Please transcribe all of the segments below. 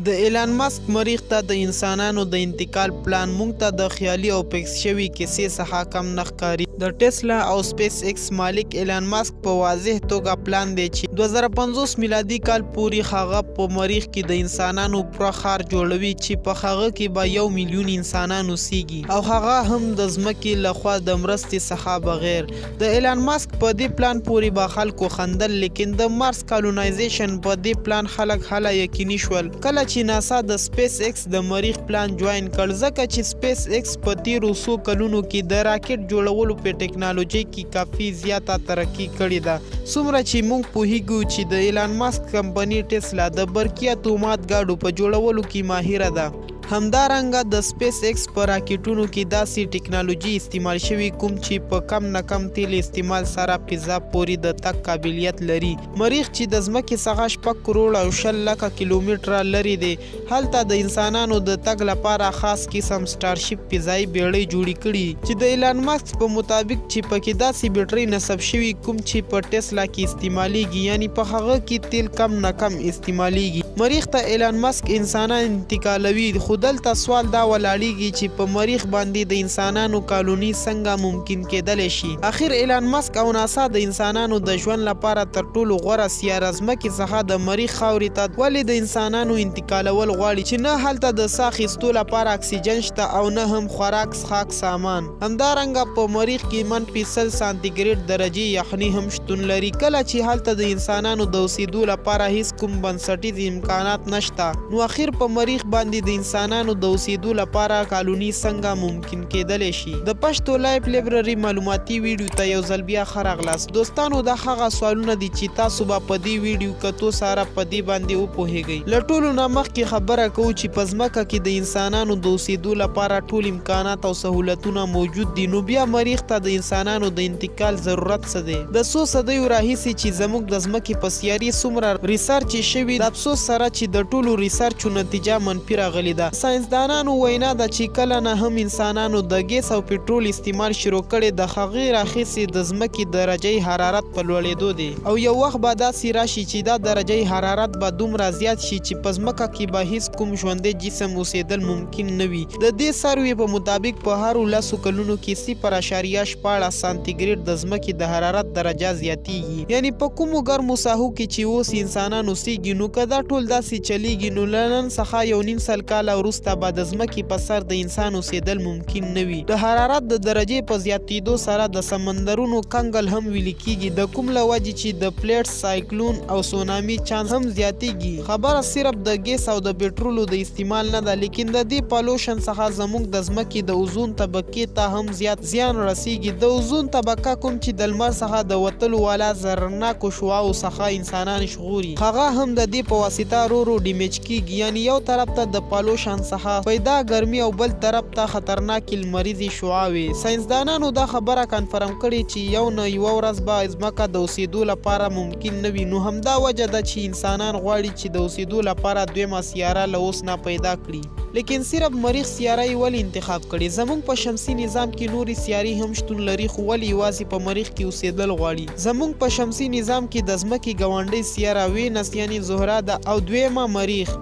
د ایلان ماسک مریخ ته د انسانانو د انتقال پلان مونږ ته د خیالي او فکس شوي کیسې څخه کم نه ښکاري. د ټسلا او سپیس ایکس مالک ایلان ماسک په واضح توګه پلان دی چې 2050 میلادي کال پورې هغه په مریخ کې د انسانانو پوره ښار جوړوي چې په هغه کې به 1 میلیون انسانان اوسیږي او هغه هم د ځمکې لخوا د مرستې څخه بغیر. د ایلان ماسک په دې پلان پورې به خلکو خندل، لیکن د مارس کالونایزیشن په دې پلان خلک هله یقیني شول کله چې ناسا د سپیس ایکس د مریخ پلان جوین کړ، ځکه چې سپیس ایکس په تیرو څو کلونو کې د راکټ جوړولو په ټیکنالوژي کې کافي زیاته ترقي کړې ده، څومره چې موږ پوهیږو چې د ایلان ماسک کمپنۍ ټسلا د برقي اتومات ګاډو په جوړولو کې ماهره ده. همدارنګه د سپیس ایکس په راکټونو کې داسې ټیکنالوژي استعمال شوي کوم چې په کم نه کم تیل استعمال سره فضا پورې د تګ قابلیت لري. مریخ چې د ځمکې څخه 6 کروړ او 100 لکه کیلومتره لرې دی، هلته د انسانانو د تګ لپاره خاص قسم سټارشپ فضایي بیړۍ جوړې کړي چې د ایلان ماسک په مطابق چې پکې داسې بیټرۍ نصب شوي کوم چې په ټسلا کې استعمالیږي، یعنی په هغه کې تیل کم نه کم استعمالیږي. مریخ ته ایلان ماسک انسانان انتقالوي، خو دلته سوال دا ولاړیږي چې په مریخ باندې د انسانانو کالوني څنګه ممکن کېدلی شي. اخر ایلان ماسک او ناسا د انسانانو د ژوند لپاره تر ټولو غوره سیاره ځمکې څخه د مریخ خاورې ته ولې د انسانانو انتقالول غواړي چې نه هلته د ساه اخیستو لپاره اکسیجن شته او نه هم خوراک څښاک سامان. همدارنګه په مریخ کې منفي 100 سانتیګریډ درجې یخني هم شتون لري، کله چې هلته د انسانانو د اوسېدو لپاره هیڅ کوم بنسټیز امکانات نشته. نو اخر په مریخ باندې د انسانانو د اوسېدو لپاره کالوني څنګه ممکن کېدلی شي؟ د پښتو لایف لایبرري معلوماتي ویډیو ته یو ځل بیا ښه راغلاست. دوستانو دا هغه سوالونه دي چې تاسو به په دې ویډیو کتو سره په دې باندې وپوهیږئ. له ټولو نه مخکې خبره کوو چې په ځمکه کې د انسانانو د اوسېدو لپاره ټول امکانات او سهولتونه موجود دي، نو بیا مریخ ته د انسانانو د انتقال ضرورت څه دی؟ د څو صدیو راهیسې چې زموږ د ځمکې په سیارې څومره ریسرچ شوي، د افسوس سره چې د ټولو ریسرچو نتیجه منفي راغلې ده. ساینسدانانو وینا ده چې کله نه هم انسانانو د ګیس او پټرول استعمال شروع کړي، د هغې راهیسې د ځمکې درجه حرارت په لوړېدو دی او یو وخت به داسې راشي چې دا درجه حرارت به دومره زیات شي چې په ځمکه کې به هیڅ کوم ژوندی جسم اوسېدل ممکن نه وي. د دې سروې په مطابق په هرو 10 کلونو کې 0.14 سانتیګریډ د ځمکې د حرارت درجه زیاتیږي، یعنی په کومو ګرمو ساحو کې چې اوس انسانان اوسېږي، نو که دا ټول داسې چلیږي نو له نن څخه 1.5 سل کاله وروسته به د ځمکې په سر د انسان اوسېدل ممکن نه وي. د حرارت د درجې په زیاتېدو سره د سمندرونو کنګل هم ویل کېږي، د کوم له وجې چې د پلیټ سایکلون او سونامي چانس هم زیاتېږي. خبره صرف د ګیس او د پټرولو د استعمال نه ده، لیکن د دې پالوشن څخه زموږ د ځمکې د اوزون طبقې ته هم زیات زیان رسیږي. د اوزون طبقه کوم چې د لمر څخه د وتلو والا ضررناکو شعاعو څخه انسانان ژغوري، هغه هم د دې په واسطه ورو ډیمیج کېږي، یعنی یو طرف ته د پالوشن څخه پیدا ګرمي او بل طرف ته خطرناکې لمریزې شعاوې. ساینسدانانو دا خبره کنفرم کړې چې یو نه یوه ورځ به ځمکه د اوسېدو لپاره ممکن نه وي. نو همدا وجه ده چې انسانان غواړي چې د اوسېدو لپاره دویمه سیاره له اوس نه پیدا کړي. لیکن صرف مریخ سیاره یې ولې انتخاب کړي؟ زموږ په شمسي نظام کې نورې سیارې هم شتون لري، خو ولې یوازې په مریخ کې اوسېدل غواړي؟ زموږ په شمسي نظام کې د ځمکې ګاونډۍ سیاره وینس یعنی زهره ده او دویمه مریخ.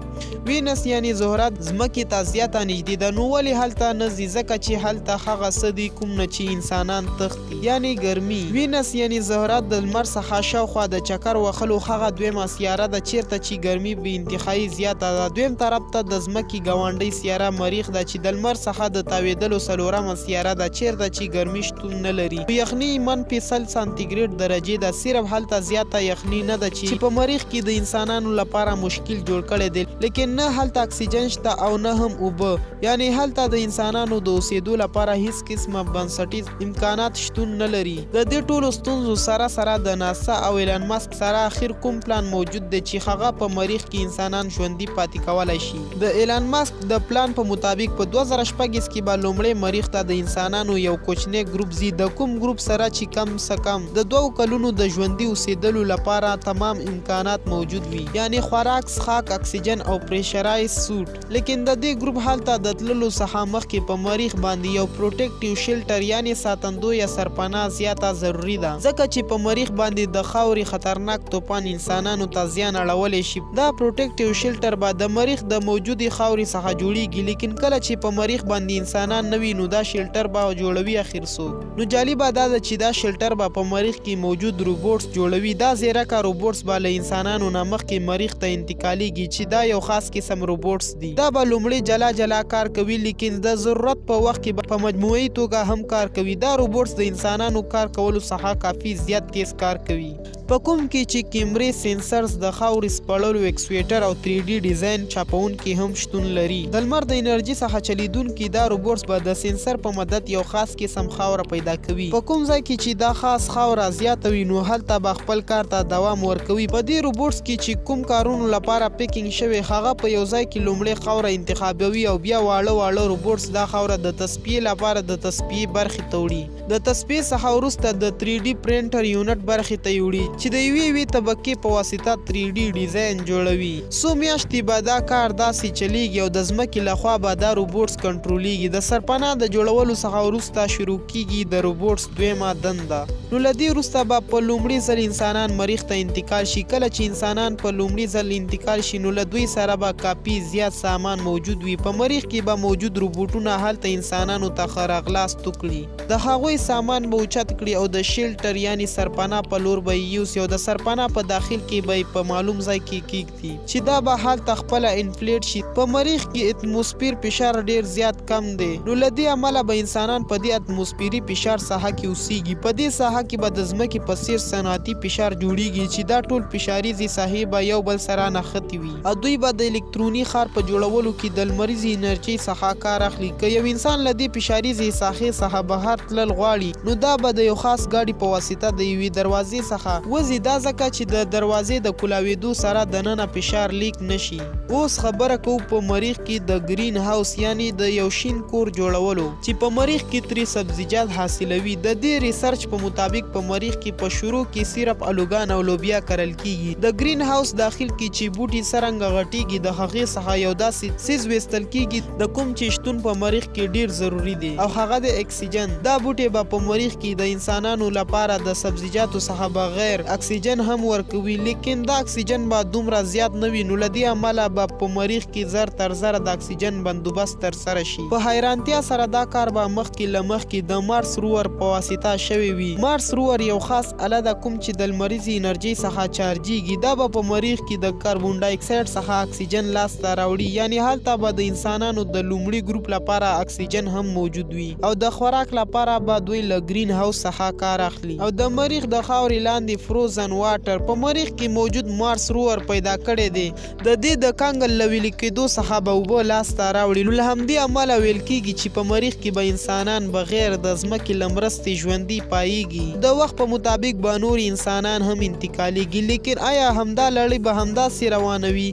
وینس یعنی زهره ځمکې ته زیاته نږدې ده، نو ولې هلته نه ځي؟ ځکه چې هلته هغه څه دي کوم نه چې انسانان تښتي، یعنی ګرمي. وینس یعنی زهره د لمر څخه شاوخوا د چکر وهلو هغه دویمه سیاره ده چیرته چې ګرمي به انتهایي زیاته ده. دویم طرف ته د ځمکې ګاونډۍ سیاره مریخ ده چې د لمر څخه د تاوېدلو څلورمه سیاره ده چیرته چې ګرمي شتون نه لري. یخني منفي 100 سانتیګریډ درجې ده، صرف هلته زیاته یخني نه ده چې په مریخ کې د انسانانو لپاره مشکل جوړ کړی دی، لیکن نه هلته اکسیجن شته او نه هم اوبه، یعنی هلته د انسانانو د اوسېدو لپاره هیڅ قسمه بنسټیز امکانات شتون نه لري. د دې ټولو ستونزو سره سره د ناسا او ایلان ماسک سره اخر کوم پلان موجود دی چې هغه په مریخ کې انسانان ژوندي پاتې کولی شي. د ایلان ماسک د پلان په مطابق په 2026 کې به لومړی مریخ ته د انسانانو یو کوچنی ګروپ ځي، د کوم ګروپ سره چې کم څه کم د 2 کلونو د ژوندي اوسېدلو لپاره تمام امکانات موجود وي، یعنی خوراک، څښاک، اکسیجن او پریشرایز سوټ. لیکن د دې ګروپ هلته د تللو څخه مخکې په مریخ باندې یو پروټیکټیو شیلټر یعنی ساتندویه سرپناه سرپناه زیاته ضروري ده، ځکه چې په مریخ باندې د خاورې خطرناک توپان انسانانو ته زیان اړولی شي. دا پروټیکټیو شیلټر به د مریخ د موجودې خاورې څخه جوړیږي، لیکن کله چې په مریخ باندې انسانان نه وي نو دا شیلټر به جوړوي اخر څوک. نو جالبه دا ده چې دا شیلټر به په مریخ کې موجود روبوټس جوړوي. دا زیرکه روبوټس به له انسانانو نه مخکې مریخ ته انتقالیږي چې دا یو خاص قسم روبوټس دي. دا به لومړی جلا جلا کار کوي، لیکن د ضرورت په وخت کې په مجموعي توګه هم کار کوي. دا روبوټس د انسانانو کار کولو څخه کافي زیات تیز کار کوي. په کوم کې چې کیمرې، سینسرز، د خاورې سپړلو اکسویټر او 3D ډیزاین چاپونکي هم شتون لري. د لمر د انرژي څخه چلیدونکي دا روبوټس به د سینسر په مدد یو خاص قسم خاوره پیدا کوي. په کوم ځای کې چې دا خاص خاوره زیاته وي نو هلته به خپل کار ته دوام ورکوي. په دې روبوټس کې چې کوم کارونو لپاره پیکینګ شوی هغه په یو ځای کې لومړی خاوره انتخابوي او بیا واړه روبوټس دا خاوره د تصفیې لپاره د تصفیې برخې ته وړي. د تصفیې څخه وروسته د 3D پرنټر یونټ برخې ته وړي چې د یوې طبقې په واسطه 3D ډیزاین جوړوي. څو میاشتې به دا کار داسې چلیږي او د ځمکې لخوا به دا روبوټس کنټرولېږي. د سرپناه د جوړولو څخه وروسته شروع کیږي د روبوټس دویمه دنده. نو له دې وروسته به په لومړي ځل انسانان مریخ ته انتقال شي. کله چې انسانان په لومړي ځل انتقال شي نو له دوی سره به کافي زیات سامان موجود وي. په مریخ کې به موجود روبوټونه هلته انسانانو ته ښه راغلاست وکړي. د هغوی سامان به اوچت کړي او د شیلټر یعنی سرپناه په لور به یې یوسي او د سرپناه په داخل کې به په معلوم ځای کې کیږدي چې دا به هلته خپله انفلیټ شي. په مریخ کې اتموسفیر فشار ډیر زیات کم دی، نو له دې امله به انسانان په دې اتموسفیري فشار ساحه کې اوسیږي. په دې ساحه کې به د ځمکې په څیر صنعتي فشار جوړیږي چې دا ټول فشاریزې ساحې به یو بل سره نښتې وي او دوی به د الکتروني ښار په جوړولو کې د لمریزې انرژۍ څخه کار اخلي. که یو انسان له دې فشاریزې ساحې څخه بهر تلل غواړي نو دا به د یو خاص ګاډي په واسطه د یوې دروازې څخه وځي. دا ځکه چې د دروازې د کولاوېدو سره دننه فشار لیک نشي. اوس خبره کوو په مریخ کې د گرین هاوس یعنی د یو شین کور جوړولو چې په مریخ کې ترې سبزیجات حاصلوي. د دې ریسرچ په مطابق په مریخ کې په شروع کې صرف الوګان او لوبیا کرل کیږي. د گرین هاوس داخل کې چې بوټي څرنګه غټیږي د هغې څخه یو داسې څیز ویستل کیږي د کوم چې شتون په مریخ کې ډیر ضروری دی او هغه د اکسیجن. دا بوټي به په مریخ کې د انسانانو لپاره د سبزیجاتو څخه بغیر اکسیجن هم ورکوي، لیکن دا اکسیجن به دومره زیات نه وي. نو له دې امله به په مریخ کې زر تر زره د اکسیجن بندوبست ترسره شي. په حیرانتیا سره دا کار به مخکې له مخکې د مارس روور په واسطه شوی وي. مارس روور یو خاص اله ده کوم چې د لمریزې انرژۍ څخه چارجیږي. دا به په مریخ کې د کاربن ډای اکساید څخه اکسیجن لاسته راوړي، یعنی هلته به د انسانانو د لومړي ګروپ لپاره اکسیجن هم موجود وي او د خوراک لپاره به دوی له گرین هاوس څخه کار اخلي. او د مریخ د خاورې لاندې فروزن واټر په مریخ کې موجود مارس روور پیدا کړی دی. د دې د کانګل له ویلې کېدو څخه به اوبه لاسته راوړي. نو له همدې امله ویل کېږي چې په مریخ کې به انسانان بغیر د ځمکې له مرستې ژوندي پایېږي. د وخت په مطابق به نور انسانان هم انتقالیږي، لیکن آیا همدا لړۍ به همداسې روانه وي؟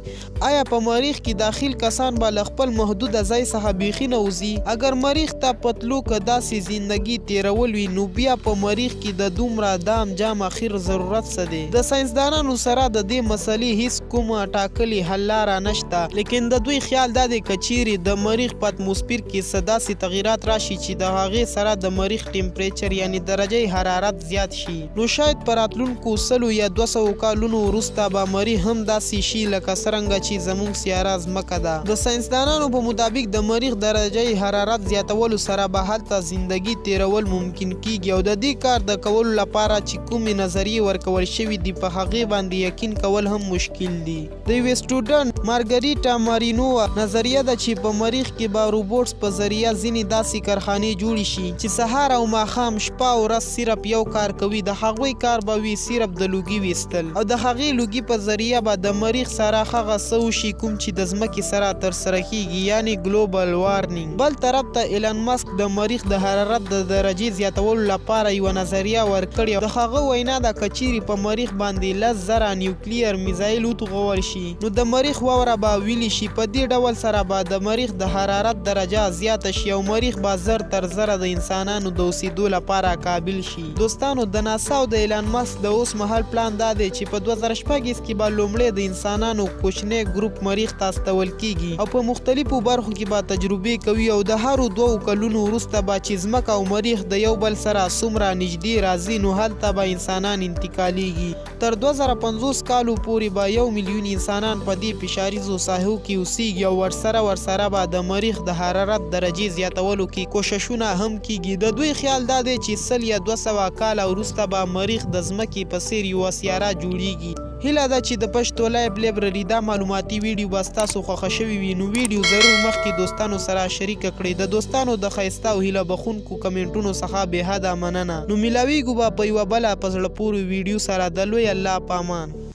آیا په مریخ کې داخل کسان به له خپل محدوده ځای څخه بیخي نه وځي؟ اگر مریخ ته په تلو که داسې زندګي تېرول وي نو بیا په مریخ کې د دومره دام جام اخر ضرورت څه دی؟ د ساینسدانانو سره د دې مسلې هیڅ کومه ټاکلې حل لاره نشته، لیکن د دوی خیال دا دی که چیرې د مریخ په اتموسفیر کې څه داسې تغیرات راشي چې د هغې سره د مریخ ټمپریچر یعنی درجه حرارت زیات شي نو شاید په راتلونکو 100 یا 200 کالونو وروسته به مریخ هم داسې شي لکه څرنګه چې زموږ سیاره ځمکه ده. د ساینسدانانو په مطابق د مریخ درجه حرارت زیاتولو سره به هلته زندگی تیرول ممکن کیږي او د دې کار د کولو لپاره چې کومې نظریې ورکول شوي دي په هغې باندې یقین کول هم مشکل دي. د یوې سټوډنټ مارګریټا مارینووا نظریه ده چې په مریخ کې به روبوټس په ذریعه ځینې داسې کارخانې جوړې شي چې سهار او ماښام شپه او ورځ صرف یو کار کوي. د هغوی کار به وي صرف د لوګي ویستل او د هغې لوګي په ذریعه به د مریخ سره هغه څه وشي کوم چې د ځمکې سره ترسره کیږي یعنی ګلوبل وارنینګ. بل طرف ته ایلن ماسک د مریخ د حرارت د درجې زیاتولو لپاره یوه نظریه ورکړې. د هغه وینا ده که چیرې په مریخ باندې 10,000 نیوکلیر میزایل وتوغول شي نو د مریخ واوره به ویلې شي. په دې ډول سره به د مریخ د حرارت درجه زیاته شي او مریخ به زر تر زره د انسانانو د اوسېدو لپاره قابل شي. دوستانو د ناسا او د ایلان ماسک د اوس مهال پلان دا دی چې په 2026 کې به لومړی د انسانانو کوچنی ګروپ مریخ ته استول کیږي او په مختلفو برخو کې به تجربې کوي او د هرو 2 کلونو وروسته به چې ځمکه او مریخ د یو بل سره څومره نږدې راځي نو هلته به انسانان انتقالیږي. تر 2050 کالو پورې به 1 میلیون انسانان په دې فشاریزو ساحو کې اوسیږي او ورسره به د مریخ د حرارت درجې زیاتولو کې کوششونه هم کیږي. د دوی خیال دا دی چې 100 یا 200 کاله وروسته به مریخ د ځمکې په څیر یوه سیاره جوړیږي. هیله ده چې د پښتو لایب لایبرري دا معلوماتي ویډیو به ستاسو خوښه شوي وي نو ویډیو ضرور مخکې دوستانو سره شریکه کړئ. د دوستانو د ښایسته او هیله بخونکو کمنټونو څخه بې حده مننه. نو میلاویږو به په یوه بله په زړه پورې ویډیو سره. د لوی الله په امان.